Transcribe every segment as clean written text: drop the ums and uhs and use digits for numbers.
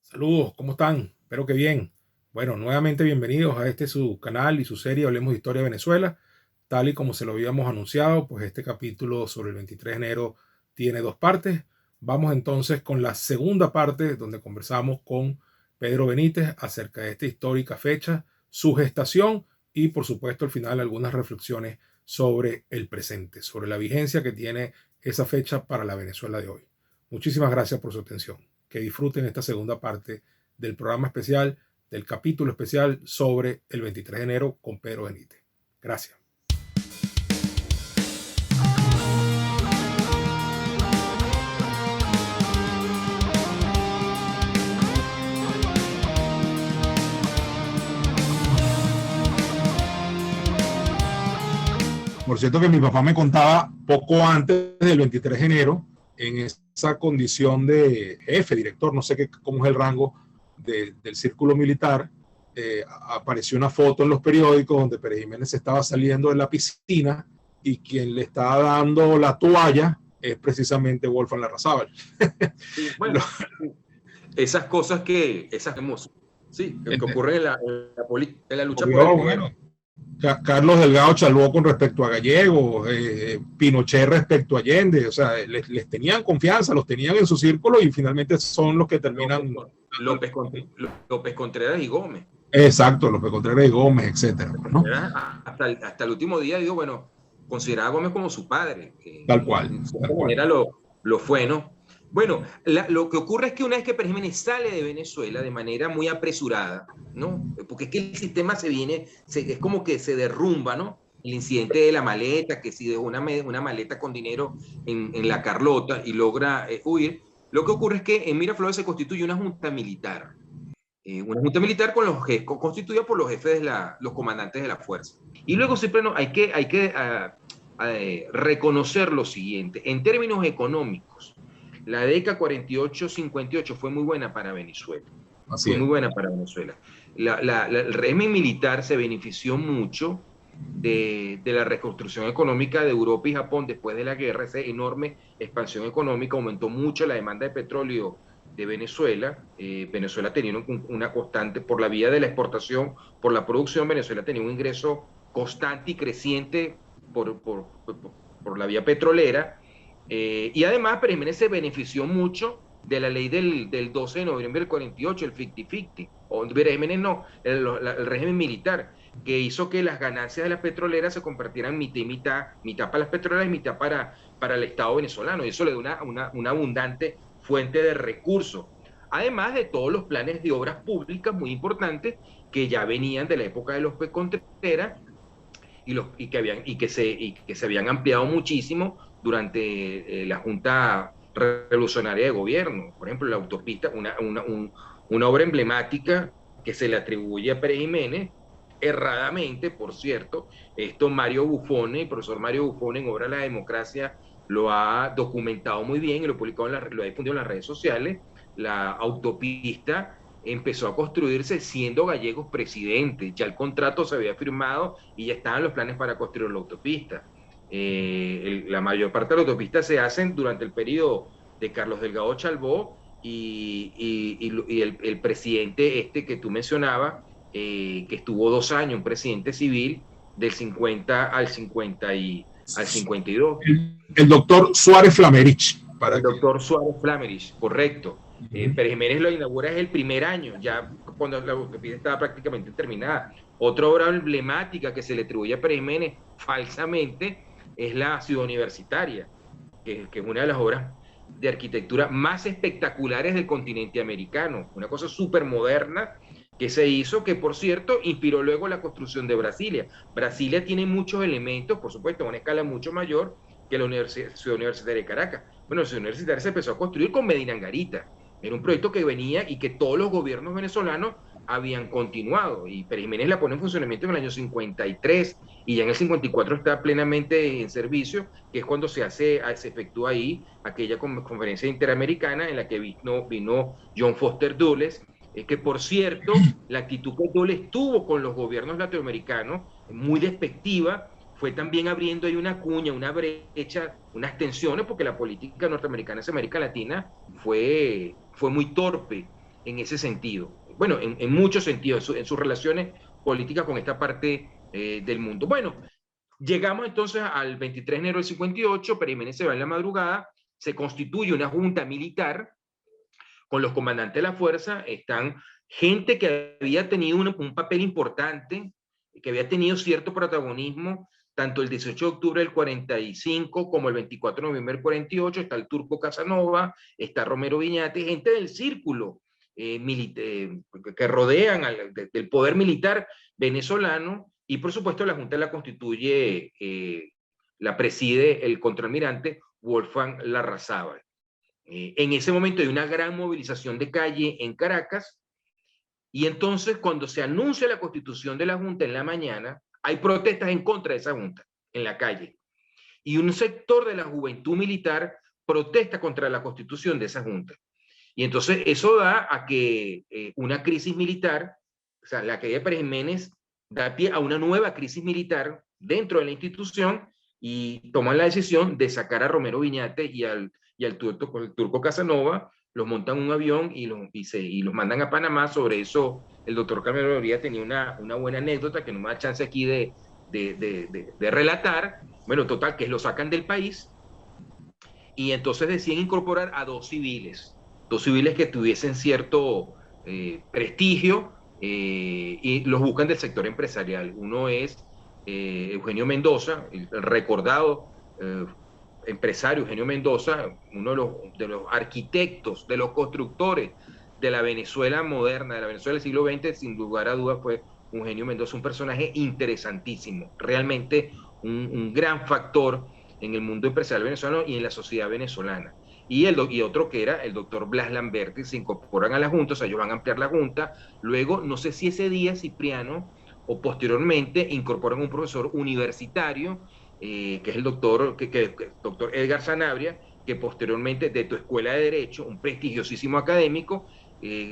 Saludos, ¿cómo están? Espero que bien. Bueno, nuevamente bienvenidos a este su canal y su serie Hablemos de Historia de Venezuela. Tal y como se lo habíamos anunciado, pues este capítulo sobre el 23 de enero tiene dos partes. Vamos entonces con la segunda parte donde conversamos con Pedro Benítez acerca de esta histórica fecha, su gestación y por supuesto al final algunas reflexiones sobre el presente, sobre la vigencia que tiene esa fecha para la Venezuela de hoy. Muchísimas gracias por su atención. Que disfruten esta segunda parte del programa especial, del capítulo especial sobre el 23 de enero con Pedro Benítez. Gracias. Por cierto que mi papá me contaba poco antes del 23 de enero, en esa condición de jefe, director, no sé qué, cómo es el rango del círculo militar, apareció una foto en los periódicos donde Pérez Jiménez estaba saliendo de la piscina y quien le estaba dando la toalla es precisamente Wolfgang Larrazábal. Sí, bueno, esas cosas sí, que ocurren en la lucha por el poder. Bueno, Carlos Delgado Chalbó con respecto a Gallego, Pinochet respecto a Allende, o sea, les tenían confianza, los tenían en su círculo y finalmente son los que terminan. López Contreras y Gómez. Exacto, López Contreras y Gómez, etcétera, ¿no? Hasta el último día, digo, bueno, consideraba a Gómez como su padre. Tal cual. Era lo fue, ¿no? Bueno, lo que ocurre es que una vez que Pérez Jiménez sale de Venezuela de manera muy apresurada, ¿no? Porque es que el sistema es como que se derrumba, ¿no? El incidente de la maleta, que si dejó una maleta con dinero en la Carlota y logra huir, lo que ocurre es que en Miraflores se constituye una junta militar. Una junta militar constituida por los jefes los comandantes de la fuerza. Y luego siempre hay que reconocer lo siguiente, en términos económicos, la década 48-58 fue muy buena para Venezuela. Así fue muy buena para Venezuela. El régimen militar se benefició mucho de la reconstrucción económica de Europa y Japón después de la guerra. Esa enorme expansión económica aumentó mucho la demanda de petróleo de Venezuela. Venezuela tenía una constante, por la vía de la exportación, por la producción, Venezuela tenía un ingreso constante y creciente por la vía petrolera. Y además, Pérez Jiménez se benefició mucho de la ley del 12 de noviembre del 48, el 50-50, o Pérez Jiménez no, el régimen militar, que hizo que las ganancias de las petroleras se compartieran mitad y mitad para las petroleras y mitad para el Estado venezolano, y eso le da una abundante fuente de recursos, además de todos los planes de obras públicas muy importantes que ya venían de la época de los Contreras y que se habían ampliado muchísimo durante la Junta Revolucionaria de Gobierno. Por ejemplo, la autopista, una obra emblemática que se le atribuye a Pérez Jiménez, erradamente, por cierto, esto Mario Buffone, el profesor Mario Buffone en Obra de la Democracia, lo ha documentado muy bien y lo ha difundido en las redes sociales. La autopista empezó a construirse siendo Gallegos presidente. Ya el contrato se había firmado y ya estaban los planes para construir la autopista. La mayor parte de las autopistas se hacen durante el periodo de Carlos Delgado Chalbó y el presidente este que tú mencionabas, que estuvo 2 años, un presidente civil del 50 al 52. El doctor Suárez Flamerich. El doctor Suárez Flamerich, correcto. Pérez Jiménez lo inaugura es el primer año, ya cuando la autopista estaba prácticamente terminada. Otra obra emblemática que se le atribuye a Pérez Jiménez falsamente es la Ciudad Universitaria, que es una de las obras de arquitectura más espectaculares del continente americano. Una cosa súper moderna que se hizo, que por cierto inspiró luego la construcción de Brasilia. Brasilia tiene muchos elementos, por supuesto, a una escala mucho mayor que la Ciudad Universitaria de Caracas. Bueno, la Ciudad Universitaria se empezó a construir con Medina Angarita. Era un proyecto que venía y que todos los gobiernos venezolanos habían continuado. Y Pérez Jiménez la pone en funcionamiento en el año 53 y ya en el 54 está plenamente en servicio, que es cuando se efectúa ahí aquella conferencia interamericana en la que vino John Foster Dulles, que por cierto, la actitud que Dulles tuvo con los gobiernos latinoamericanos, muy despectiva, fue también abriendo ahí una cuña, una brecha, unas tensiones, porque la política norteamericana hacia América Latina fue muy torpe en ese sentido. Bueno, en muchos sentidos, en sus relaciones políticas con esta parte del mundo. Bueno, llegamos entonces al 23 de enero del 58, Pérez Jiménez se va en la madrugada, se constituye una junta militar con los comandantes de la fuerza, están gente que había tenido un papel importante, que había tenido cierto protagonismo, tanto el 18 de octubre del 45 como el 24 de noviembre del 48, está el Turco Casanova, está Romero Viñate, gente del círculo que rodean del poder militar venezolano, y por supuesto la Junta la constituye, la preside el contraalmirante Wolfgang Larrazábal. En ese momento hay una gran movilización de calle en Caracas, y entonces cuando se anuncia la constitución de la Junta en la mañana, hay protestas en contra de esa Junta en la calle. Y un sector de la juventud militar protesta contra la constitución de esa Junta. Y entonces eso da a que una crisis militar, o sea, la caída de Pérez Jiménez, da pie a una nueva crisis militar dentro de la institución, y toman la decisión de sacar a Romero Viñate y al Turco Casanova, los montan en un avión y los mandan a Panamá. Sobre eso el doctor Carmelo Loría tenía una buena anécdota que no me da chance aquí de relatar. Bueno, total, que lo sacan del país, y entonces deciden incorporar a dos civiles que tuviesen cierto prestigio, y los buscan del sector empresarial. Uno es Eugenio Mendoza, el recordado empresario Eugenio Mendoza, uno de los arquitectos, de los constructores de la Venezuela moderna, de la Venezuela del siglo XX, sin lugar a dudas fue Eugenio Mendoza, un personaje interesantísimo, realmente un gran factor en el mundo empresarial venezolano y en la sociedad venezolana. Y otro que era el doctor Blas Lamberti, se incorporan a la Junta, o sea, ellos van a ampliar la Junta. Luego, no sé si ese día Cipriano o posteriormente incorporan un profesor universitario, que es el doctor Edgar Sanabria, que posteriormente de tu Escuela de Derecho, un prestigiosísimo académico,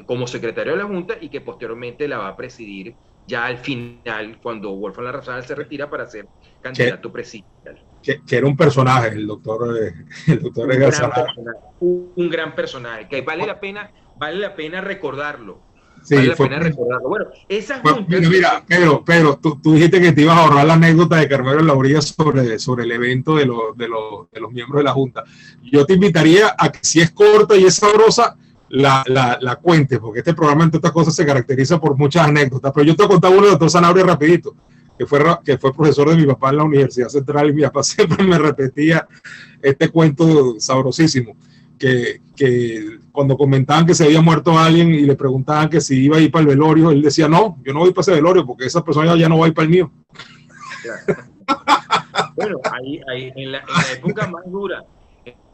como secretario de la Junta, y que posteriormente la va a presidir ya al final, cuando Wolfgang Larrazábal se retira para ser candidato presidencial. Que era un personaje, el doctor Edgar Sanabria. Un gran personaje, que vale la pena recordarlo. Sí, vale la pena recordarlo. Bueno, esas juntas... Mira, Pedro, tú dijiste que te ibas a ahorrar la anécdota de Carmelo Lauría sobre el evento de los miembros de la Junta. Yo te invitaría a que, si es corta y es sabrosa, la cuentes, porque este programa, entre otras cosas, se caracteriza por muchas anécdotas. Pero yo te contaba uno del doctor Sanabria rapidito, que fue profesor de mi papá en la Universidad Central, y mi papá siempre me repetía este cuento sabrosísimo, que cuando comentaban que se había muerto alguien y le preguntaban que si iba a ir para el velorio, él decía: no, yo no voy para ese velorio porque esa persona ya no va a ir para el mío. Claro. Bueno, ahí en la época más dura,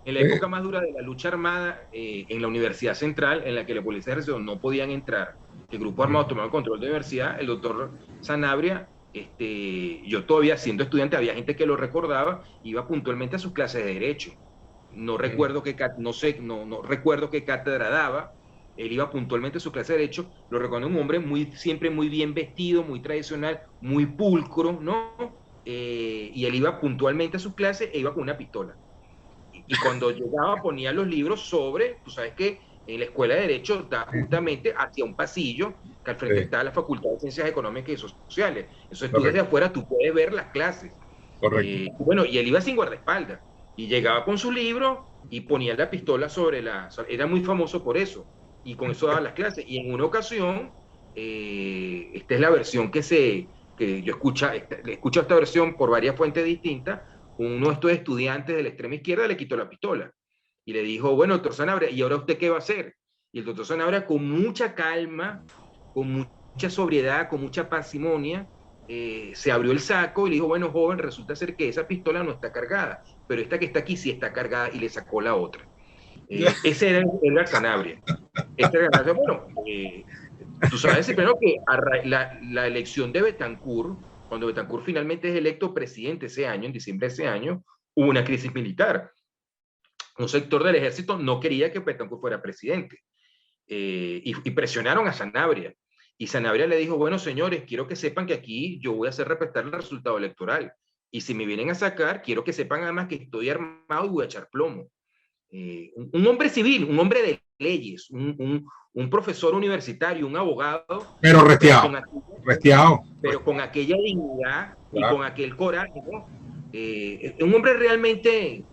de la lucha armada, en la Universidad Central, en la que la policía de reserva no podían entrar, el grupo armado tomaba el control de la universidad, el doctor Sanabria, yo todavía siendo estudiante, había gente que lo recordaba, iba puntualmente a sus clases de derecho. No recuerdo no recuerdo qué cátedra daba. Él iba puntualmente a su clase de derecho. Lo recuerdo un hombre siempre muy bien vestido, muy tradicional, muy pulcro, ¿no? Y él iba puntualmente a sus clases e iba con una pistola. Y cuando llegaba ponía los libros tú sabes que en la Escuela de Derecho da justamente hacia un pasillo que al frente está la Facultad de Ciencias Económicas y Sociales. Entonces tú desde afuera tú puedes ver las clases. Correcto. Bueno, y él iba sin guardaespaldas. Y llegaba con su libro y ponía la pistola era muy famoso por eso. Y con eso daba las clases. Y en una ocasión, esta es la versión que yo escucho esta versión por varias fuentes distintas. Uno de estos estudiantes de la extrema izquierda le quitó la pistola. Y le dijo: bueno, doctor Sanabria, ¿y ahora usted qué va a hacer? Y el doctor Sanabria, con mucha calma, con mucha sobriedad, con mucha parsimonia, se abrió el saco y le dijo: bueno, joven, resulta ser que esa pistola no está cargada, pero esta que está aquí sí está cargada, y le sacó la otra. Ese era Edgar Sanabria. Bueno, tú sabes primero que la elección de Betancourt, cuando Betancourt finalmente es electo presidente ese año, en diciembre de ese año, hubo una crisis militar. Un sector del ejército no quería que Betancourt fuera presidente, y presionaron a Sanabria. Y Sanabria le dijo: bueno, señores, quiero que sepan que aquí yo voy a hacer respetar el resultado electoral. Y si me vienen a sacar, quiero que sepan además que estoy armado y voy a echar plomo. Un hombre civil, un hombre de leyes, un un profesor universitario, un abogado, pero resteado, pero con aquella dignidad, claro, y con aquel coraje, ¿no? Un hombre realmente,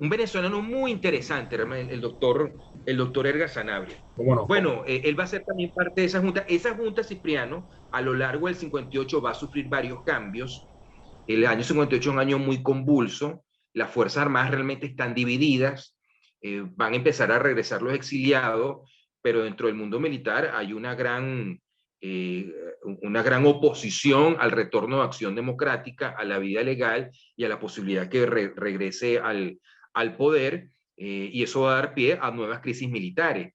un venezolano muy interesante, el doctor Edgar Sanabria. ¿Cómo no? Bueno, él va a ser también parte de esa junta. Esa junta, Cipriano, a lo largo del 58 va a sufrir varios cambios. El año 58 es un año muy convulso. Las Fuerzas Armadas realmente están divididas. Van a empezar a regresar los exiliados, pero dentro del mundo militar hay una gran oposición al retorno de Acción Democrática, a la vida legal y a la posibilidad que regrese al poder, y eso va a dar pie a nuevas crisis militares.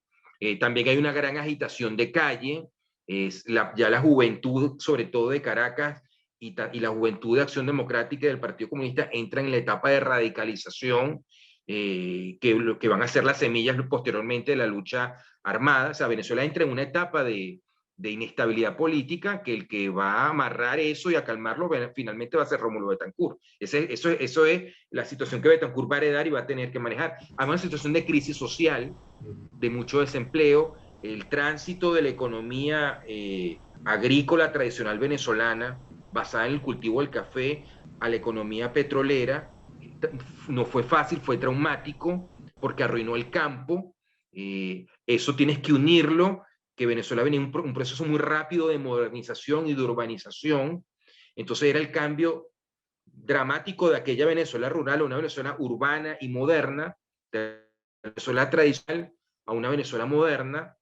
También hay una gran agitación de calle, ya la juventud, sobre todo de Caracas, y la juventud de Acción Democrática y del Partido Comunista entra en la etapa de radicalización, que van a ser las semillas posteriormente de la lucha armada. O sea, Venezuela entra en una etapa de inestabilidad política, que el que va a amarrar eso y a calmarlo finalmente va a ser Rómulo Betancourt. Eso es la situación que Betancourt va a heredar y va a tener que manejar. Hay una situación de crisis social, de mucho desempleo, el tránsito de la economía agrícola tradicional venezolana, basada en el cultivo del café, a la economía petrolera. No fue fácil, fue traumático, porque arruinó el campo. Eso tienes que unirlo, que Venezuela venía un proceso muy rápido de modernización y de urbanización. Entonces era el cambio dramático de aquella Venezuela rural a una Venezuela urbana y moderna, de Venezuela tradicional a una Venezuela moderna,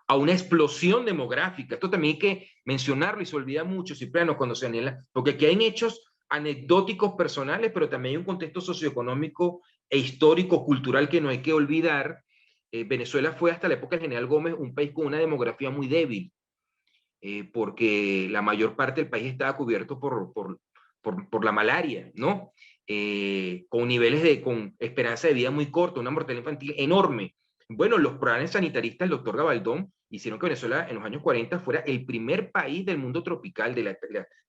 a una explosión demográfica. Esto también hay que mencionarlo y se olvida mucho, Cipriano, cuando se anhela, porque aquí hay hechos anecdóticos personales, pero también hay un contexto socioeconómico e histórico, cultural, que no hay que olvidar. Venezuela fue hasta la época del general Gómez un país con una demografía muy débil, porque la mayor parte del país estaba cubierto por la malaria, ¿no? Con niveles con esperanza de vida muy corta, una mortalidad infantil enorme. Bueno, los planes sanitaristas del doctor Gabaldón hicieron que Venezuela en los años 40 fuera el primer país del mundo tropical, de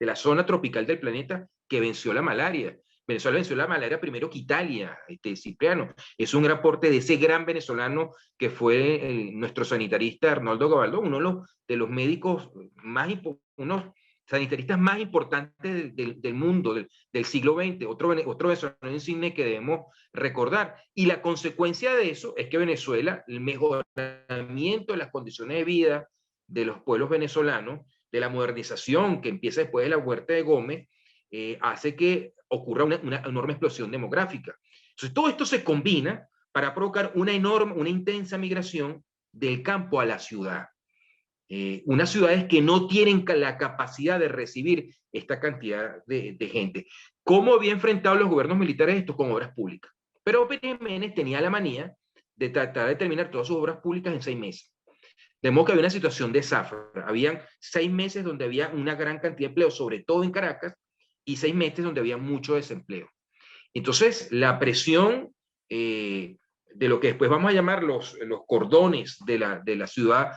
la zona tropical del planeta, que venció la malaria. Venezuela venció la malaria primero que Italia, Cipriano. Es un aporte de ese gran venezolano que fue nuestro sanitarista Arnoldo Gabaldón, uno de los médicos unos sanitaristas más importantes del mundo, del siglo XX, otro venezolano insigne que debemos recordar. Y la consecuencia de eso es que Venezuela, el mejoramiento de las condiciones de vida de los pueblos venezolanos, de la modernización que empieza después de la muerte de Gómez, hace que ocurra una enorme explosión demográfica. Entonces, todo esto se combina para provocar una intensa migración del campo a la ciudad. Unas ciudades que no tienen la capacidad de recibir esta cantidad de gente. ¿Cómo había enfrentado los gobiernos militares esto? Con obras públicas. Pero Pérez Jiménez tenía la manía de tratar de terminar todas sus obras públicas en 6 meses. De modo que había una situación de zafra. Habían 6 meses donde había una gran cantidad de empleo, sobre todo en Caracas, y 6 meses donde había mucho desempleo. Entonces, la presión de lo que después vamos a llamar los cordones de la ciudad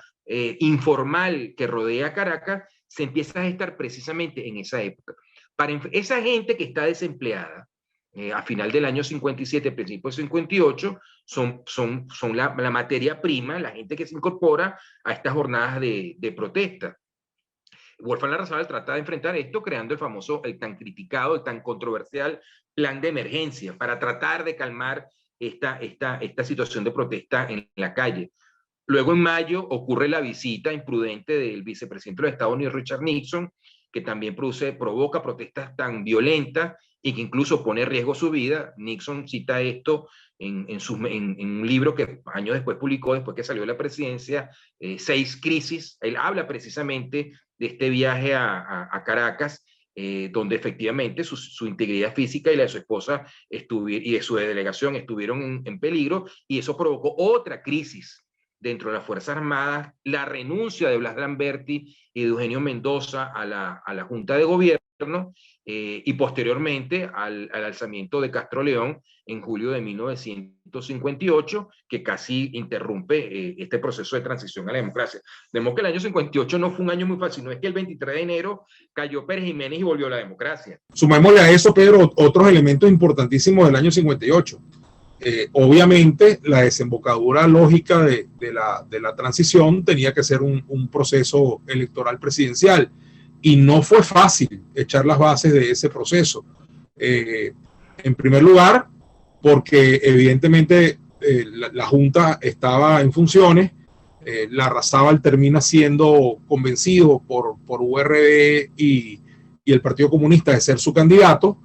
informal que rodea Caracas, se empieza a gestar precisamente en esa época. Para esa gente que está desempleada, a final del año 57, principio del 58, son la materia prima, la gente que se incorpora a estas jornadas de protesta. Wolfgang Larrazábal trata de enfrentar esto creando el tan criticado, el tan controversial plan de emergencia para tratar de calmar esta situación de protesta en la calle. Luego, en mayo, ocurre la visita imprudente del vicepresidente de los Estados Unidos, Richard Nixon, que también provoca protestas tan violentas y que incluso pone en riesgo su vida. Nixon cita esto en un libro que años después publicó, después que salió de la presidencia, 6 crisis. Él habla precisamente de este viaje a Caracas, donde efectivamente su integridad física y la de su esposa y de su delegación estuvieron en peligro, y eso provocó otra crisis dentro de las Fuerzas Armadas, la renuncia de Blas Lamberti y de Eugenio Mendoza a la Junta de Gobierno, y posteriormente al alzamiento de Castro León en julio de 1958, que casi interrumpe este proceso de transición a la democracia. Vemos que el año 58 no fue un año muy fácil, no es que el 23 de enero cayó Pérez Jiménez y volvió a la democracia. Sumémosle a eso, Pedro, otros elementos importantísimos del año 58. Obviamente la desembocadura lógica de la transición tenía que ser un proceso electoral presidencial y no fue fácil echar las bases de ese proceso. En primer lugar, porque evidentemente la Junta estaba en funciones, Larrazábal termina siendo convencido por URD y el Partido Comunista de ser su candidato,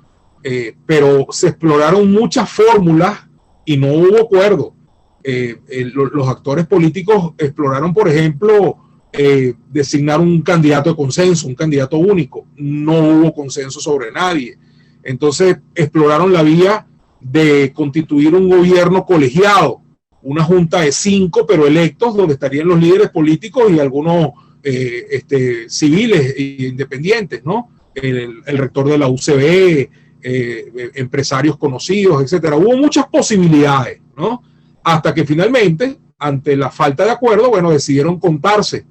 pero se exploraron muchas fórmulas y no hubo acuerdo. Los actores políticos exploraron, por ejemplo, designar un candidato de consenso, un candidato único. No hubo consenso sobre nadie. Entonces exploraron la vía de constituir un gobierno colegiado, una junta de 5 pero electos, donde estarían los líderes políticos y algunos civiles e independientes, ¿no? El rector de la UCB, empresarios conocidos, etcétera. Hubo muchas posibilidades, ¿no? Hasta que finalmente, ante la falta de acuerdo, bueno, decidieron contarse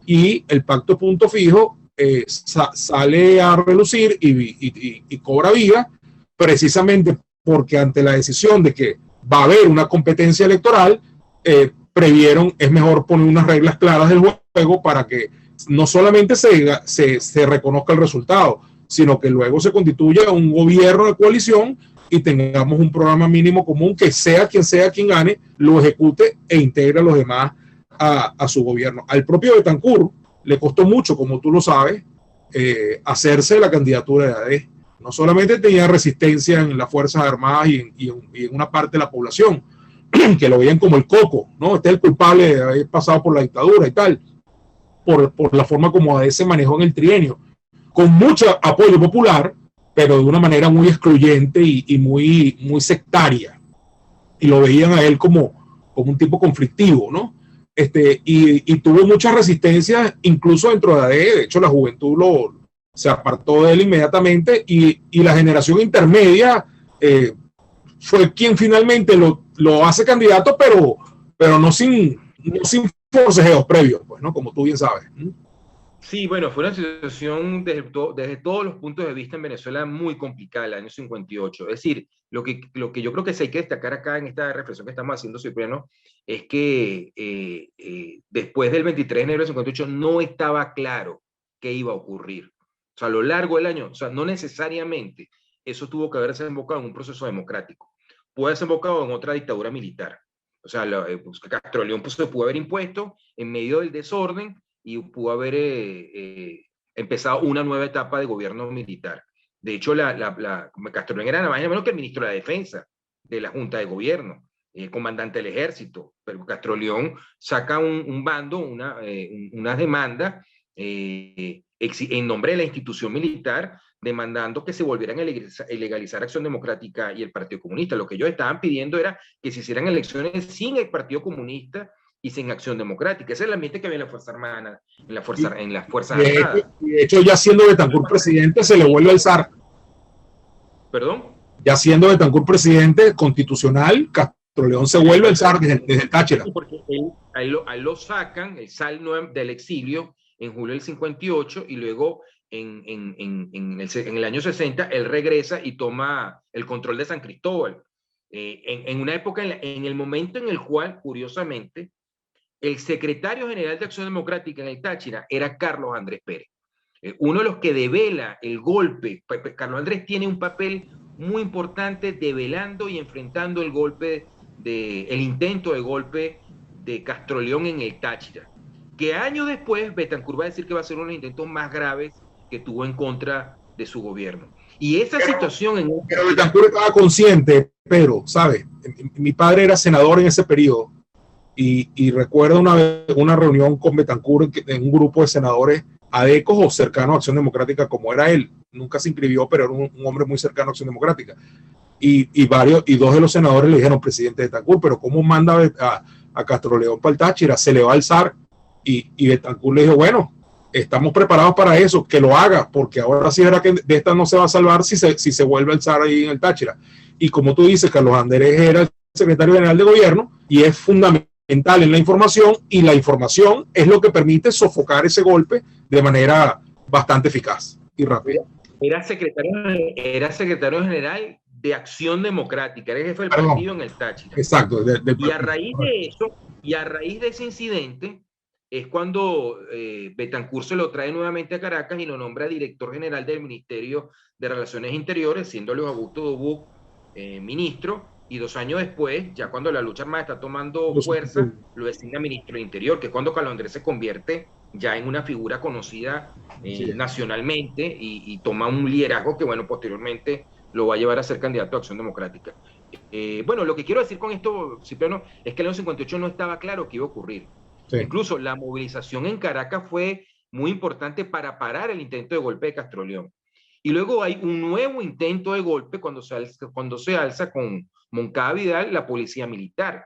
y el pacto punto fijo sale a relucir y cobra vida precisamente porque ante la decisión de que va a haber una competencia electoral, previeron es mejor poner unas reglas claras del juego para que no solamente se reconozca el resultado, sino que luego se constituya un gobierno de coalición y tengamos un programa mínimo común que sea quien gane, lo ejecute e integre a los demás a su gobierno. Al propio Betancur le costó mucho, como tú lo sabes, hacerse la candidatura de AD. No solamente tenía resistencia en las Fuerzas Armadas y en una parte de la población, que lo veían como el coco, ¿no? Este es el culpable de haber pasado por la dictadura y tal, por la forma como AD se manejó en el trienio, con mucho apoyo popular, pero de una manera muy excluyente y muy sectaria. Y lo veían a él como un tipo conflictivo, ¿no? Y tuvo mucha resistencia, incluso dentro de AD. De hecho, la juventud se apartó de él inmediatamente y la generación intermedia fue quien finalmente lo hace candidato, pero no sin forcejeos previos, pues, ¿no? Como tú bien sabes. Sí, bueno, fue una situación desde todos los puntos de vista en Venezuela muy complicada el año 58. Es decir, lo que yo creo que sí hay que destacar acá en esta reflexión que estamos haciendo, Cipriano, es que después del 23 de enero del 58 no estaba claro qué iba a ocurrir. O sea, a lo largo del año, o sea, no necesariamente eso tuvo que haberse desembocado en un proceso democrático. Pudo haberse desembocado en otra dictadura militar. O sea, Castro León se pudo haber impuesto en medio del desorden y pudo haber empezado una nueva etapa de gobierno militar. De hecho, Castro León era nada más y menos que el ministro de la Defensa de la Junta de Gobierno, comandante del Ejército, pero Castro León saca un bando, una demanda en nombre de la institución militar, demandando que se volvieran a legalizar Acción Democrática y el Partido Comunista. Lo que ellos estaban pidiendo era que se hicieran elecciones sin el Partido Comunista y sin Acción Democrática. Ese es el ambiente que había en la Fuerza Armada, en las Fuerzas Armadas. De hecho, ya siendo Betancur presidente, se le vuelve a alzar. ¿Perdón? Ya siendo Betancur presidente constitucional, Castro León se vuelve a alzar desde el Táchira. Porque ahí lo sacan, él sale del exilio en julio del 58 y luego en el año 60 él regresa y toma el control de San Cristóbal. En una época, en el momento en el cual, curiosamente, el secretario general de Acción Democrática en el Táchira era Carlos Andrés Pérez. Uno de los que devela el golpe. Carlos Andrés tiene un papel muy importante develando y enfrentando el intento de golpe de Castro León en el Táchira, que años después Betancur va a decir que va a ser uno de los intentos más graves que tuvo en contra de su gobierno. Y esa situación... Pero Betancur estaba consciente, pero, ¿sabes? Mi padre era senador en ese periodo y recuerdo una reunión con Betancur en un grupo de senadores adecos o cercanos a Acción Democrática, como era él. Nunca se inscribió, pero era un hombre muy cercano a Acción Democrática. Y dos de los senadores le dijeron, presidente Betancur, pero ¿cómo manda a Castro León para el Táchira? Se le va a alzar. Y Betancur le dijo, bueno, estamos preparados para eso, que lo haga, porque ahora sí era que de esta no se va a salvar si se vuelve a alzar ahí en el Táchira. Y como tú dices, Carlos Andrés era el secretario general de gobierno y es fundamental en la información, y la información es lo que permite sofocar ese golpe de manera bastante eficaz y rápida. Era secretario general de Acción Democrática, era el jefe del Perdón, partido en el Táchira. exacto, Y a raíz de eso, y a raíz de ese incidente, es cuando Betancur se lo trae nuevamente a Caracas y lo nombra director general del Ministerio de Relaciones Interiores, siendo Luis Augusto Dubuc ministro, y 2 años después, ya cuando la lucha armada está tomando fuerza, lo designa ministro del Interior, que es cuando Carlos Andrés se convierte ya en una figura conocida nacionalmente y toma un liderazgo que, bueno, posteriormente lo va a llevar a ser candidato a Acción Democrática. Bueno, lo que quiero decir con esto, Cipriano, es que el año 58 no estaba claro qué iba a ocurrir. Sí. Incluso la movilización en Caracas fue muy importante para parar el intento de golpe de Castroleón. Y luego hay un nuevo intento de golpe cuando se alza con Moncada Vidal, la policía militar,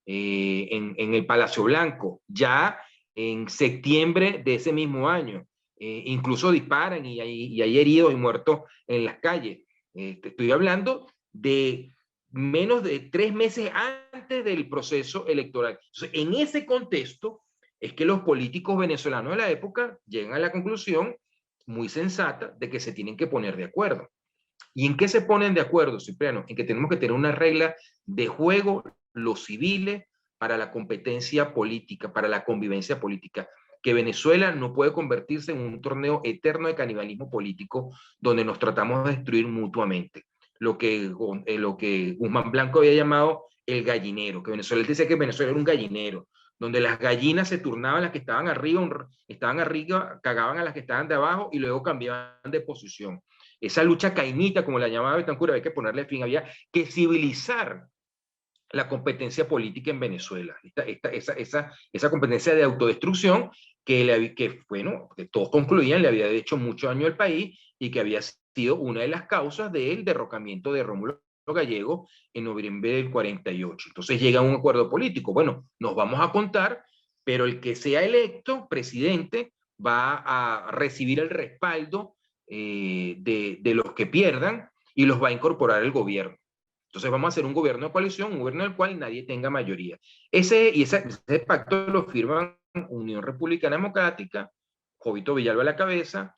en el Palacio Blanco, ya en septiembre de ese mismo año. Incluso disparan y hay heridos y muertos en las calles. Te estoy hablando de menos de 3 meses antes del proceso electoral. Entonces, en ese contexto es que los políticos venezolanos de la época llegan a la conclusión muy sensata de que se tienen que poner de acuerdo. ¿Y en qué se ponen de acuerdo, Cipriano? En que tenemos que tener una regla de juego, los civiles, para la competencia política, para la convivencia política. Que Venezuela no puede convertirse en un torneo eterno de canibalismo político donde nos tratamos de destruir mutuamente. Lo que Guzmán Blanco había llamado el gallinero, que Venezuela, él decía que Venezuela era un gallinero, donde las gallinas se turnaban, las que estaban arriba, cagaban a las que estaban de abajo y luego cambiaban de posición. Esa lucha cainita, como la llamaba Betancur, había que ponerle fin, había que civilizar la competencia política en Venezuela, esa competencia de autodestrucción que todos concluían le había hecho mucho daño al país y que había sido una de las causas del derrocamiento de Rómulo Gallego en noviembre del 48. Entonces llega a un acuerdo político. Bueno, nos vamos a contar, pero el que sea electo presidente va a recibir el respaldo de los que pierdan y los va a incorporar el gobierno. Entonces vamos a hacer un gobierno de coalición, un gobierno en el cual nadie tenga mayoría. Ese pacto lo firman Unión Republicana Democrática, Jovito Villalba a la cabeza,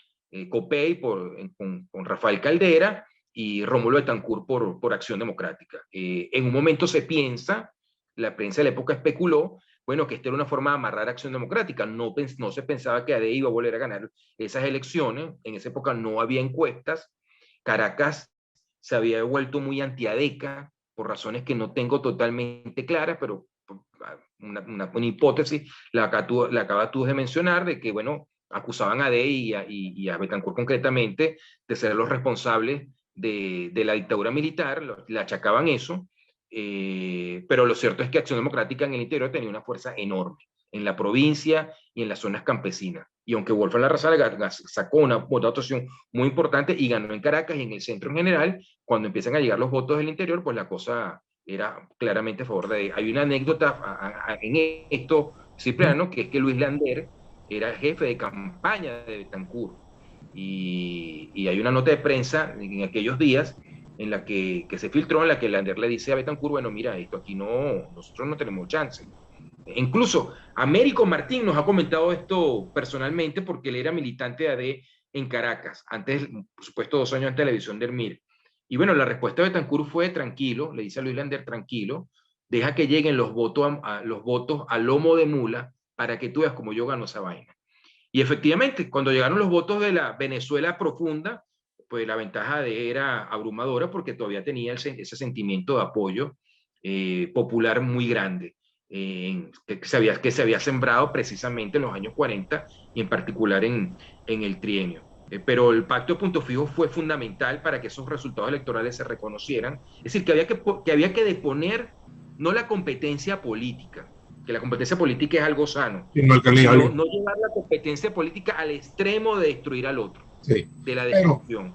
Copey con Rafael Caldera y Rómulo Betancur por Acción Democrática. En un momento se piensa, la prensa de la época especuló, bueno, que esta era una forma de amarrar Acción Democrática. No se pensaba que AD iba a volver a ganar esas elecciones. En esa época no había encuestas. Caracas se había vuelto muy antiadeca por razones que no tengo totalmente claras, pero una hipótesis la acabas tú de mencionar, de que, bueno, acusaban a AD y a Betancur concretamente de ser los responsables de la dictadura militar, le achacaban eso, pero lo cierto es que Acción Democrática en el interior tenía una fuerza enorme, en la provincia y en las zonas campesinas. Y aunque Wolfram Larrazábal sacó una votación muy importante y ganó en Caracas y en el centro en general, cuando empiezan a llegar los votos del interior, pues la cosa era claramente a favor de... Hay una anécdota en esto, Cipriano, que es que Luis Lander era jefe de campaña de Betancur. Y hay una nota de prensa en aquellos días en la que se filtró, en la que Lander le dice a Betancur, bueno, mira, esto aquí no, nosotros no tenemos chance. Incluso Américo Martín nos ha comentado esto personalmente porque él era militante de AD en Caracas, antes, por supuesto, 2 años antes de la división de Ermir. Y bueno, la respuesta de Betancur fue tranquilo, le dice a Luis Lander, tranquilo, deja que lleguen los votos a lomo de mula para que tú veas cómo yo gano esa vaina. Y efectivamente, cuando llegaron los votos de la Venezuela profunda, pues la ventaja de era abrumadora porque todavía tenía ese sentimiento de apoyo popular muy grande. Que se había sembrado precisamente en los años 40 y en particular en el trienio. Pero el pacto de punto fijo fue fundamental para que esos resultados electorales se reconocieran. Es decir, que había que deponer no la competencia política, que la competencia política es algo sano, sino no llevar la competencia política al extremo de destruir al otro, de la destrucción.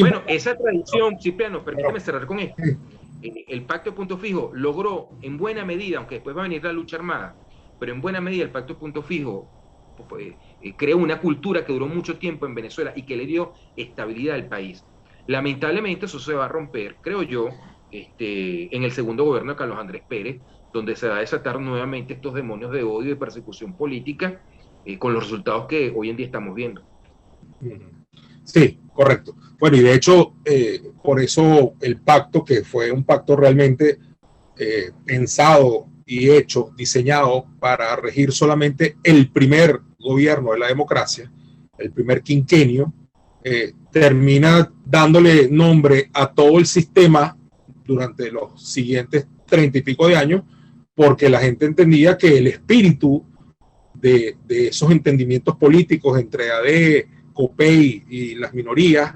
Bueno, esa tradición, Cipriano, permíteme cerrar con esto. El pacto de punto fijo logró en buena medida, aunque después va a venir la lucha armada, pero en buena medida el pacto de punto fijo creó una cultura que duró mucho tiempo en Venezuela y que le dio estabilidad al país. Lamentablemente eso se va a romper, creo yo, en el segundo gobierno de Carlos Andrés Pérez, donde se va a desatar nuevamente estos demonios de odio y de persecución política con los resultados que hoy en día estamos viendo. Sí, correcto. Bueno, y de hecho, por eso el pacto, que fue un pacto realmente pensado y hecho, diseñado para regir solamente el primer gobierno de la democracia, el primer quinquenio, termina dándole nombre a todo el sistema durante los siguientes 30 y pico de años, porque la gente entendía que el espíritu de esos entendimientos políticos entre AD, COPEI y las minorías,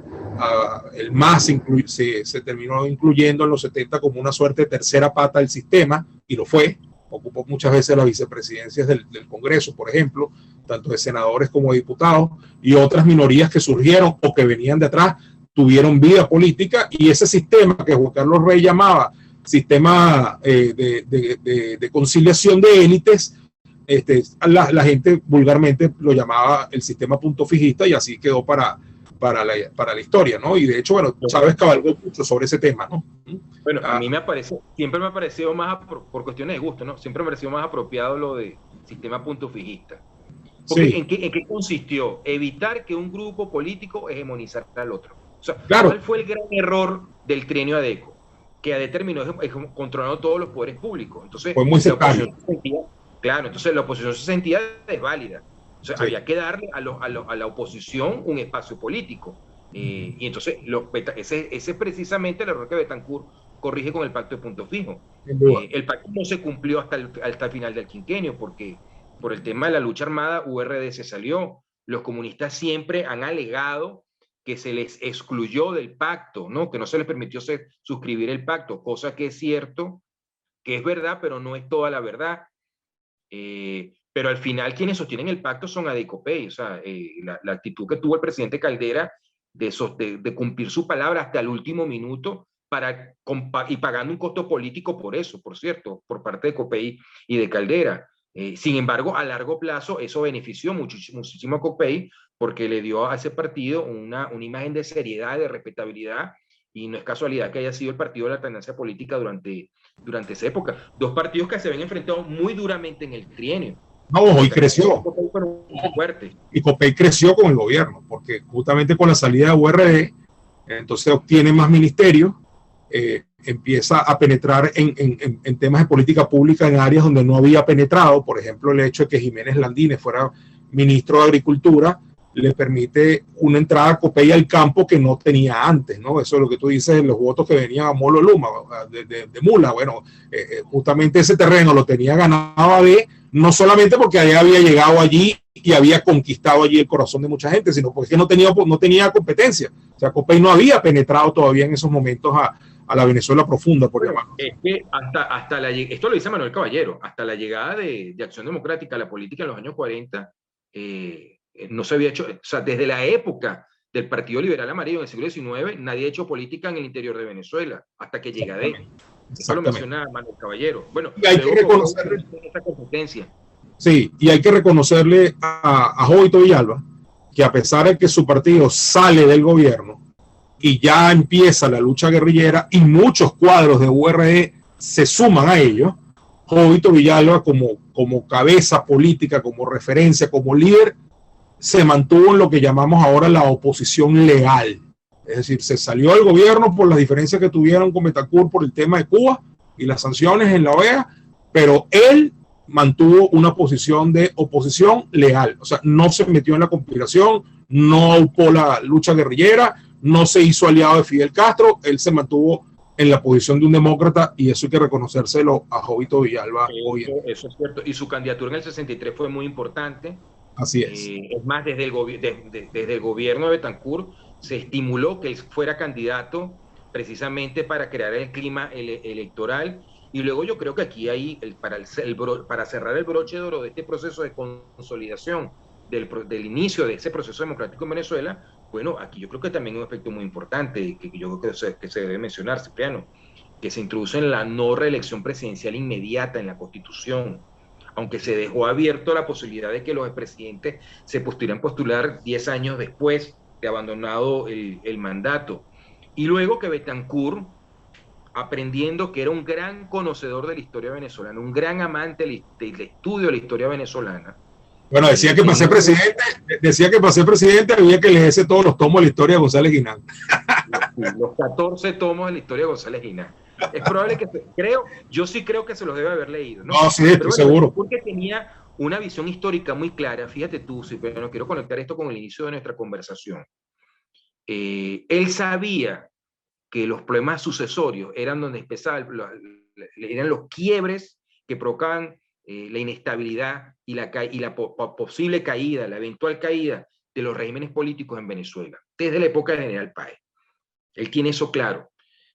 el MAS se terminó incluyendo en los 70 como una suerte de tercera pata del sistema, y lo fue. Ocupó muchas veces las vicepresidencias del Congreso, por ejemplo, tanto de senadores como de diputados, y otras minorías que surgieron o que venían de atrás tuvieron vida política, y ese sistema que Juan Carlos Rey llamaba sistema de conciliación de élites, la gente vulgarmente lo llamaba el sistema punto fijista, y así quedó para la historia, ¿no? Y de hecho, bueno, Chávez cabalgó mucho sobre ese tema, ¿no? Bueno, a mí siempre me ha parecido más, por cuestiones de gusto, ¿no? Siempre me ha parecido más apropiado lo de sistema punto fijista. Porque Sí. ¿en qué consistió? Evitar que un grupo político hegemonizara al otro. O sea, Claro. ¿cuál fue el gran error del trienio Adeco? Que AD terminó controlando todos los poderes públicos. Entonces, fue muy sectario. Claro, entonces la oposición se sentía desválida. O sea, Sí. había que darle a la oposición un espacio político. Y entonces, ese es precisamente el error que Betancourt corrige con el pacto de punto fijo. El pacto no se cumplió hasta el final del quinquenio, porque por el tema de la lucha armada, URD se salió. Los comunistas siempre han alegado que se les excluyó del pacto, ¿no? Que no se les permitió suscribir el pacto, cosa que es cierto, que es verdad, pero no es toda la verdad. Pero al final quienes sostienen el pacto son ADCOPEI. O sea, la actitud que tuvo el presidente Caldera de cumplir su palabra hasta el último minuto y pagando un costo político por eso, por cierto, por parte de COPEI y de Caldera. Sin embargo, a largo plazo eso benefició muchísimo a COPEI, porque le dio a ese partido una imagen de seriedad, de respetabilidad, y no es casualidad que haya sido el partido de la alternancia política durante esa época. Dos partidos que se ven enfrentados muy duramente en el trienio. No, y creció. Y COPEI creció con el gobierno, porque justamente con la salida de URD, entonces obtiene más ministerios, empieza a penetrar en temas de política pública en áreas donde no había penetrado. Por ejemplo, el hecho de que Jiménez Landines fuera ministro de Agricultura le permite una entrada a COPEI al campo que no tenía antes, ¿no? Eso es lo que tú dices, los votos que venían a Molo Luma, de Mula. Bueno, justamente ese terreno lo tenía ganado AD, no solamente porque AD había llegado allí y había conquistado allí el corazón de mucha gente, sino porque no tenía competencia. O sea, COPEI no había penetrado todavía en esos momentos a la Venezuela profunda, por llamarlo. Es que esto lo dice Manuel Caballero, hasta la llegada de Acción Democrática a la política en los años 40, no se había hecho, o sea, desde la época del Partido Liberal Amarillo en el siglo XIX, nadie ha hecho política en el interior de Venezuela, hasta que llega de. Eso lo menciona Manuel Caballero. Bueno, y hay que reconocerle esta competencia. Sí, y hay que reconocerle a Jovito Villalba que a pesar de que su partido sale del gobierno y ya empieza la lucha guerrillera y muchos cuadros de URD se suman a ello, Jovito Villalba como cabeza política, como referencia, como líder, se mantuvo en lo que llamamos ahora la oposición legal. Es decir, se salió del gobierno por las diferencias que tuvieron con Betancourt por el tema de Cuba y las sanciones en la OEA, pero él mantuvo una posición de oposición legal. O sea, no se metió en la conspiración, no ocupó la lucha guerrillera, no se hizo aliado de Fidel Castro, él se mantuvo en la posición de un demócrata, y eso hay que reconocérselo a Jovito Villalba hoy en día. Eso es cierto, y su candidatura en el 63 fue muy importante. Así es. Es más, desde el gobierno de Betancourt se estimuló que él fuera candidato precisamente para crear el clima electoral. Y luego yo creo que aquí hay, para cerrar el broche de oro de este proceso de consolidación del inicio de ese proceso democrático en Venezuela, bueno, aquí yo creo que también un aspecto muy importante que yo creo que se debe mencionar, Cipriano, que se introduce en la no reelección presidencial inmediata en la Constitución, aunque se dejó abierto la posibilidad de que los expresidentes se pudieran postular 10 años después de abandonado el mandato. Y luego que Betancourt, aprendiendo que era un gran conocedor de la historia venezolana, un gran amante del estudio de la historia venezolana, Bueno, decía que para ser presidente había que leerse todos los tomos de la historia de González Guinán. Los 14 tomos de la historia de González Guinán. Es probable que, yo sí creo que se los debe haber leído, ¿no? No, sí, estoy seguro. Porque tenía una visión histórica muy clara. Fíjate tú, pero no quiero conectar esto con el inicio de nuestra conversación. Él sabía que los problemas sucesorios eran donde empezaban, eran los quiebres que provocaban la inestabilidad y la posible caída, la eventual caída de los regímenes políticos en Venezuela, desde la época del general Páez. Él tiene eso claro.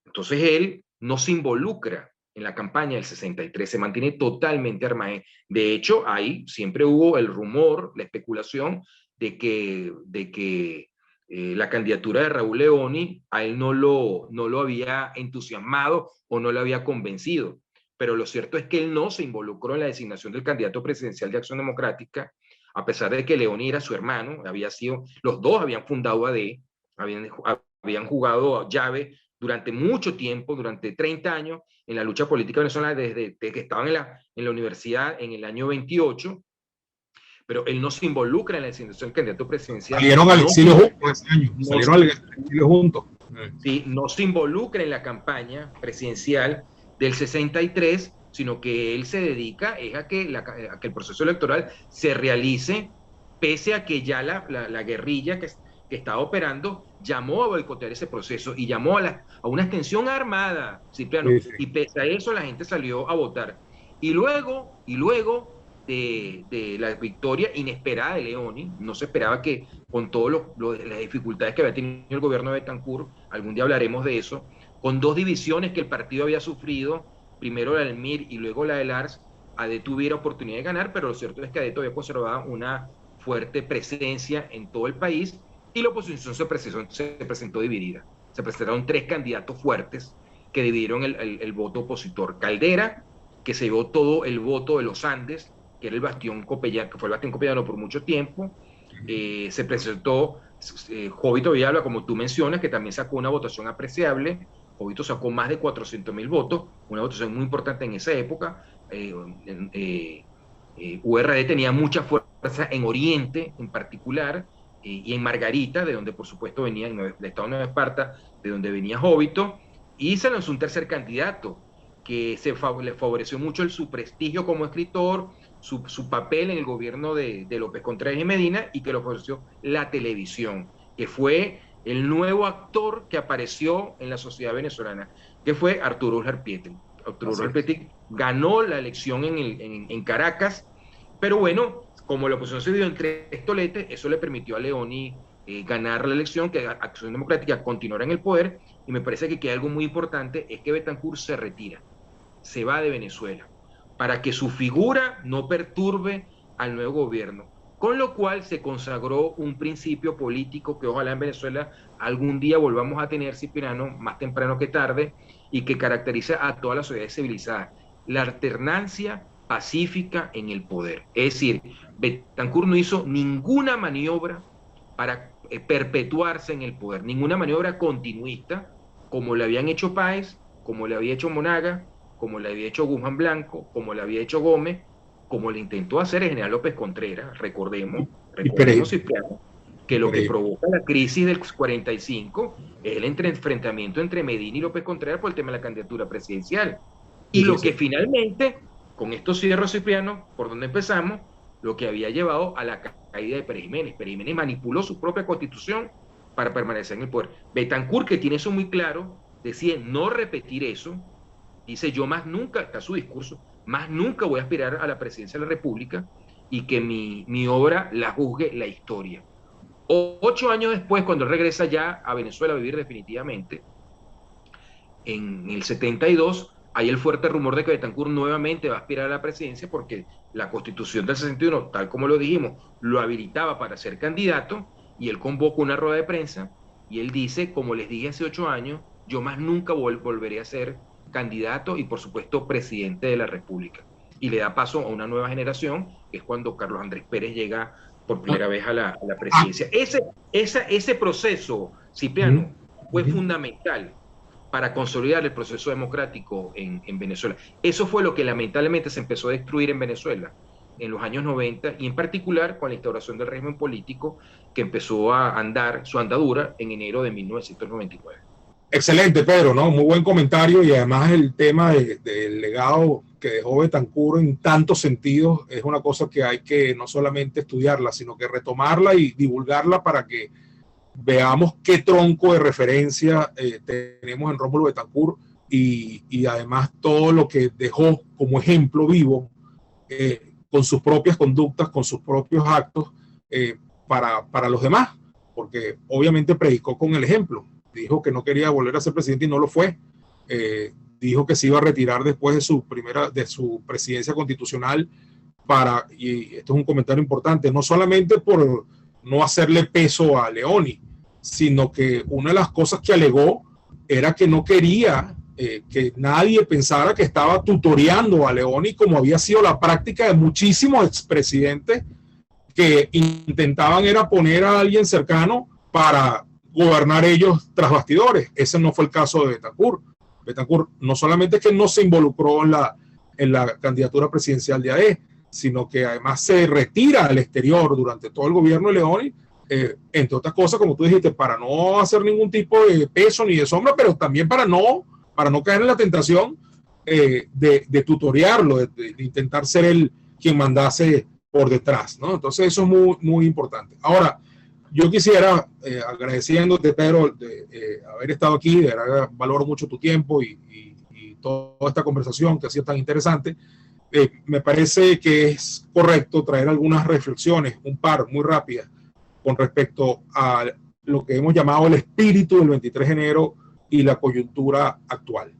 Entonces él no se involucra en la campaña del 63, se mantiene totalmente armado. De hecho, ahí siempre hubo el rumor, la especulación de que la candidatura de Raúl Leoni a él no lo había entusiasmado o no lo había convencido. Pero lo cierto es que él no se involucró en la designación del candidato presidencial de Acción Democrática, a pesar de que Leoni era su hermano, los dos habían fundado AD, habían jugado llave durante mucho tiempo, durante 30 años, en la lucha política venezolana, desde que estaban en la universidad en el año 28, pero él no se involucra en la designación del candidato presidencial. Salieron al exilio juntos ese año, salieron al exilio juntos. Sí, no se involucra en la campaña presidencial del 63, sino que él se dedica a que el proceso electoral se realice, pese a que ya la guerrilla que estaba operando llamó a boicotear ese proceso y llamó a una extensión armada, Cipriano, sí. Y pese a eso la gente salió a votar. Y luego de la victoria inesperada de Leoni, no se esperaba que con todas las dificultades que había tenido el gobierno de Betancur, algún día hablaremos de eso, con dos divisiones que el partido había sufrido, primero la del MIR y luego la del ARS, AD tuviera oportunidad de ganar, pero lo cierto es que AD todavía conservaba una fuerte presencia en todo el país y la oposición se presentó dividida. Se presentaron tres candidatos fuertes que dividieron el voto opositor. Caldera, que se llevó todo el voto de los Andes, que era el bastión copellano, que fue el bastión copellano por mucho tiempo. Se presentó Jovito Villalba, como tú mencionas, que también sacó una votación apreciable. Jovito sacó más de 400.000 votos, una votación muy importante en esa época. URD tenía mucha fuerza en Oriente, en particular, y en Margarita, de donde por supuesto venía, en el estado de Nueva Esparta, de donde venía Jovito, y se lanzó un tercer candidato, que le favoreció mucho su prestigio como escritor, su papel en el gobierno de López Contreras y Medina, y que lo favoreció la televisión, que fue el nuevo actor que apareció en la sociedad venezolana, que fue Arturo Uslar-Pietri. Arturo Uslar-Pietri ganó la elección en Caracas, pero bueno, como la oposición se dio en tres toletes, eso le permitió a Leoni ganar la elección, que Acción Democrática continuara en el poder, y me parece que algo muy importante es que Betancur se retira, se va de Venezuela, para que su figura no perturbe al nuevo gobierno, con lo cual se consagró un principio político que ojalá en Venezuela algún día volvamos a tener, Cipriano, más temprano que tarde, y que caracteriza a todas las sociedades civilizadas: la alternancia pacífica en el poder. Es decir, Betancur no hizo ninguna maniobra para perpetuarse en el poder, ninguna maniobra continuista, como le habían hecho Páez, como le había hecho Monaga, como le había hecho Guzmán Blanco, como le había hecho Gómez, como le intentó hacer el general López Contreras. Recordemos Cipriano, que lo que provoca la crisis del 45 es el enfrentamiento entre Medina y López Contreras por el tema de la candidatura presidencial. Y lo que finalmente, con esto cierro, Cipriano, por donde empezamos, lo que había llevado a la caída de Pérez Jiménez. Pérez Jiménez manipuló su propia constitución para permanecer en el poder. Betancur, que tiene eso muy claro, decide no repetir eso. Dice: yo más nunca, está su discurso, más nunca voy a aspirar a la presidencia de la República, y que mi obra la juzgue la historia. 8 años después, cuando regresa ya a Venezuela a vivir definitivamente, en el 72, hay el fuerte rumor de que Betancur nuevamente va a aspirar a la presidencia, porque la Constitución del 61, tal como lo dijimos, lo habilitaba para ser candidato, y él convoca una rueda de prensa y él dice: como les dije hace 8 años, yo más nunca volveré a ser candidato y por supuesto presidente de la República. Y le da paso a una nueva generación, que es cuando Carlos Andrés Pérez llega por primera vez a la presidencia. Ese proceso, Cipriano, fue fundamental para consolidar el proceso democrático en Venezuela. Eso fue lo que lamentablemente se empezó a destruir en Venezuela en los años 90 y en particular con la instauración del régimen político que empezó a andar su andadura en enero de 1999. Excelente, Pedro, ¿no? Muy buen comentario y además el tema del legado que dejó Betancur en tantos sentidos es una cosa que hay que no solamente estudiarla, sino que retomarla y divulgarla para que veamos qué tronco de referencia tenemos en Rómulo Betancourt y además todo lo que dejó como ejemplo vivo con sus propias conductas, con sus propios actos para los demás, porque obviamente predicó con el ejemplo. Dijo que no quería volver a ser presidente y no lo fue. Dijo que se iba a retirar después de su presidencia constitucional y esto es un comentario importante, no solamente por no hacerle peso a Leoni, sino que una de las cosas que alegó era que no quería que nadie pensara que estaba tutoreando a Leoni, como había sido la práctica de muchísimos expresidentes que intentaban era poner a alguien cercano para gobernar ellos tras bastidores. Ese no fue el caso de Betancourt. Betancourt no solamente es que no se involucró en la candidatura presidencial de AE, sino que además se retira al exterior durante todo el gobierno de Leoni, entre otras cosas, como tú dijiste, para no hacer ningún tipo de peso ni de sombra, pero también para no caer en la tentación de tutorearlo, de intentar ser él quien mandase por detrás, ¿no? Entonces eso es muy, muy importante. Ahora, yo quisiera, agradeciéndote, Pedro, de haber estado aquí, de verdad valoro mucho tu tiempo y toda esta conversación que ha sido tan interesante. Me parece que es correcto traer algunas reflexiones, un par muy rápidas, con respecto a lo que hemos llamado el espíritu del 23 de enero y la coyuntura actual.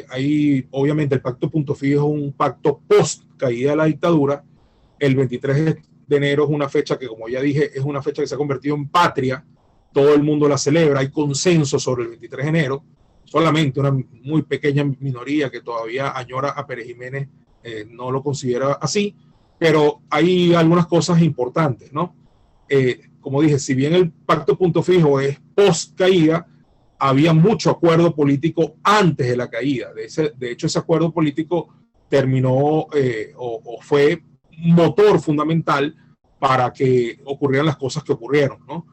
Ahí, obviamente, el pacto Punto Fijo es un pacto post caída de la dictadura. El 23 de enero es una fecha que, como ya dije, es una fecha que se ha convertido en patria. Todo el mundo la celebra, hay consenso sobre el 23 de enero. Solamente una muy pequeña minoría que todavía añora a Pérez Jiménez no lo considera así, pero hay algunas cosas importantes, ¿no? Como dije, si bien el pacto Punto Fijo es post caída, había mucho acuerdo político antes de la caída. De hecho, ese acuerdo político terminó o fue motor fundamental para que ocurrieran las cosas que ocurrieron, ¿no?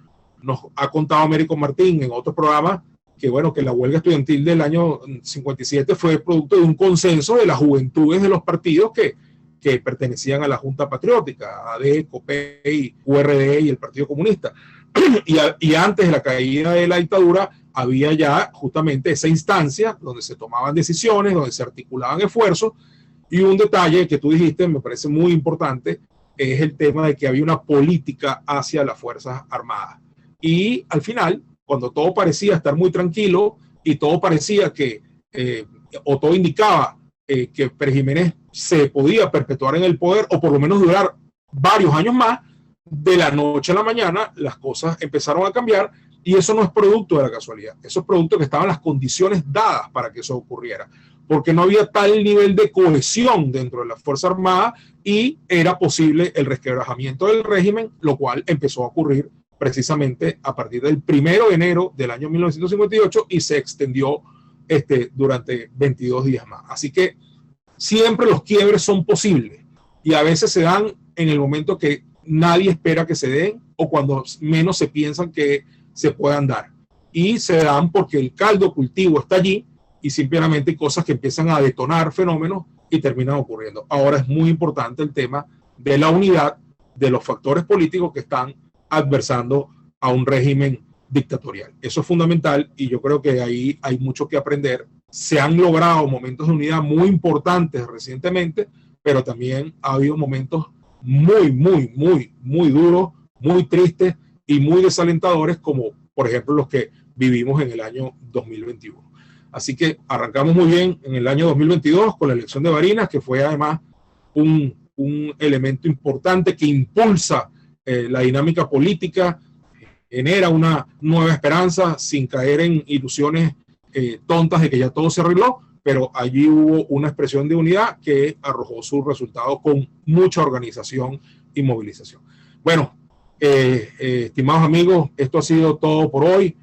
Nos ha contado Américo Martín en otro programa que, bueno, que la huelga estudiantil del año 57 fue producto de un consenso de las juventudes de los partidos que pertenecían a la Junta Patriótica, AD, COPEI, URD y el Partido Comunista. Y antes de la caída de la dictadura había ya justamente esa instancia donde se tomaban decisiones, donde se articulaban esfuerzos. Y un detalle que tú dijiste, me parece muy importante, es el tema de que había una política hacia las Fuerzas Armadas. Y al final, cuando todo parecía estar muy tranquilo y todo parecía que, o todo indicaba que Pérez Jiménez se podía perpetuar en el poder o por lo menos durar varios años más, de la noche a la mañana las cosas empezaron a cambiar y eso no es producto de la casualidad, eso es producto de que estaban las condiciones dadas para que eso ocurriera, porque no había tal nivel de cohesión dentro de las Fuerzas Armadas y era posible el resquebrajamiento del régimen, lo cual empezó a ocurrir precisamente a partir del 1 de enero del año 1958 y se extendió durante 22 días más. Así que siempre los quiebres son posibles y a veces se dan en el momento que nadie espera que se den o cuando menos se piensan que se puedan dar. Y se dan porque el caldo cultivo está allí y simplemente hay cosas que empiezan a detonar fenómenos y terminan ocurriendo. Ahora es muy importante el tema de la unidad de los factores políticos que están adversando a un régimen dictatorial. Eso es fundamental y yo creo que ahí hay mucho que aprender. Se han logrado momentos de unidad muy importantes recientemente, pero también ha habido momentos muy, muy, muy, muy duros, muy tristes y muy desalentadores, como por ejemplo los que vivimos en el año 2021. Así que arrancamos muy bien en el año 2022 con la elección de Barinas, que fue además un elemento importante que impulsa la dinámica política, genera una nueva esperanza sin caer en ilusiones tontas de que ya todo se arregló, pero allí hubo una expresión de unidad que arrojó sus resultados con mucha organización y movilización. Bueno, estimados amigos, esto ha sido todo por hoy.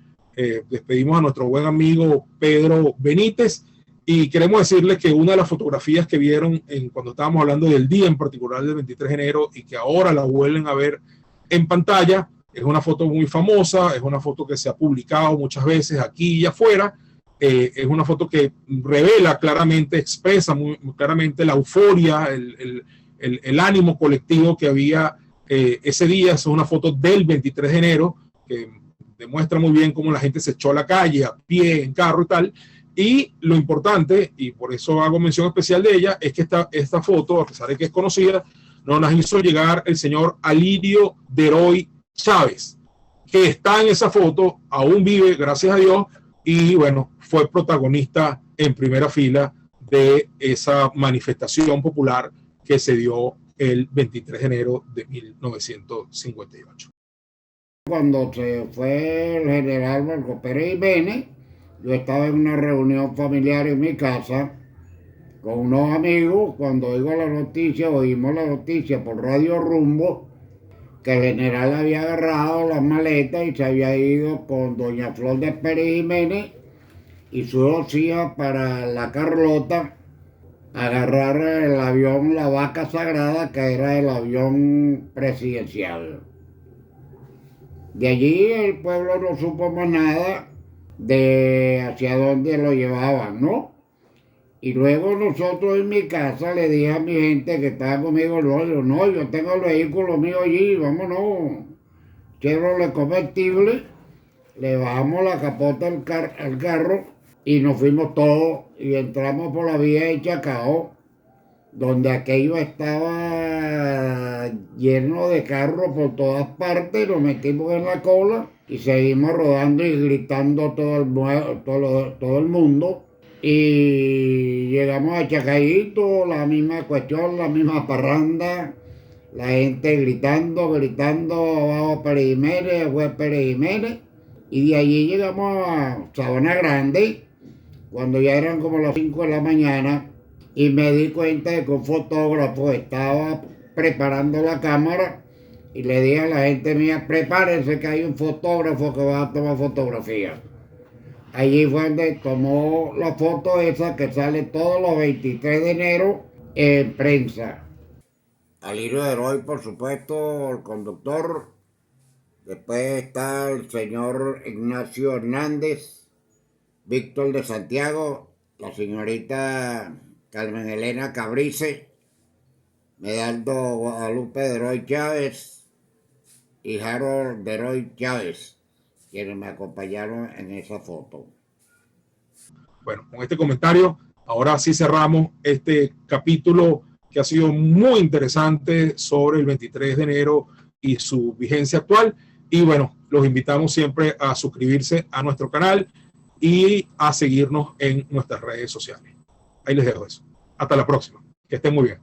Despedimos a nuestro buen amigo Pedro Benítez Y queremos decirles que una de las fotografías que vieron cuando estábamos hablando del día en particular del 23 de enero y que ahora la vuelven a ver en pantalla, es una foto muy famosa, es una foto que se ha publicado muchas veces aquí y afuera. Es una foto que revela claramente, expresa muy claramente la euforia, el ánimo colectivo que había ese día. Es una foto del 23 de enero que demuestra muy bien cómo la gente se echó a la calle, a pie, en carro y tal. Y lo importante, y por eso hago mención especial de ella, es que esta foto, a pesar de que es conocida, nos la hizo llegar el señor Alirio Deroy Chávez, que está en esa foto, aún vive, gracias a Dios, y bueno, fue protagonista en primera fila de esa manifestación popular que se dio el 23 de enero de 1958. Cuando se fue el general Marco Pérez Jiménez, yo estaba en una reunión familiar en mi casa con unos amigos. Cuando oímos la noticia por Radio Rumbo, que el general había agarrado las maletas y se había ido con doña Flor de Pérez Jiménez y su dos hijas para la Carlota, agarrar el avión La Vaca Sagrada, que era el avión presidencial. De allí el pueblo no supo más nada de hacia dónde lo llevaban, ¿no? Y luego nosotros en mi casa le dije a mi gente que estaba conmigo, no, yo tengo el vehículo mío allí, vámonos. Chevrolet convertible, le bajamos la capota al carro y nos fuimos todos y entramos por la vía de Chacao, donde aquello estaba lleno de carros por todas partes. Nos metimos en la cola y seguimos rodando y gritando todo el mundo. Y llegamos a Chacaíto, la misma cuestión, la misma parranda, la gente gritando, abajo Pérez Jiménez, fue Pérez Jiménez. Y de allí llegamos a Sabana Grande, cuando ya eran como las 5 de la mañana, y me di cuenta de que un fotógrafo estaba preparando la cámara y le dije a la gente mía, prepárense que hay un fotógrafo que va a tomar fotografía. Allí fue donde tomó la foto esa que sale todos los 23 de enero en prensa. Alirio Deroy, por supuesto, el conductor. Después está el señor Ignacio Hernández, Víctor de Santiago, la señorita Carmen Elena Cabrice, Medaldo Guadalupe Deroy Chávez y Harold Deroy Chávez, quienes me acompañaron en esa foto. Bueno, con este comentario, ahora sí cerramos este capítulo que ha sido muy interesante sobre el 23 de enero y su vigencia actual. Y bueno, los invitamos siempre a suscribirse a nuestro canal y a seguirnos en nuestras redes sociales. Ahí les dejo eso. Hasta la próxima. Que estén muy bien.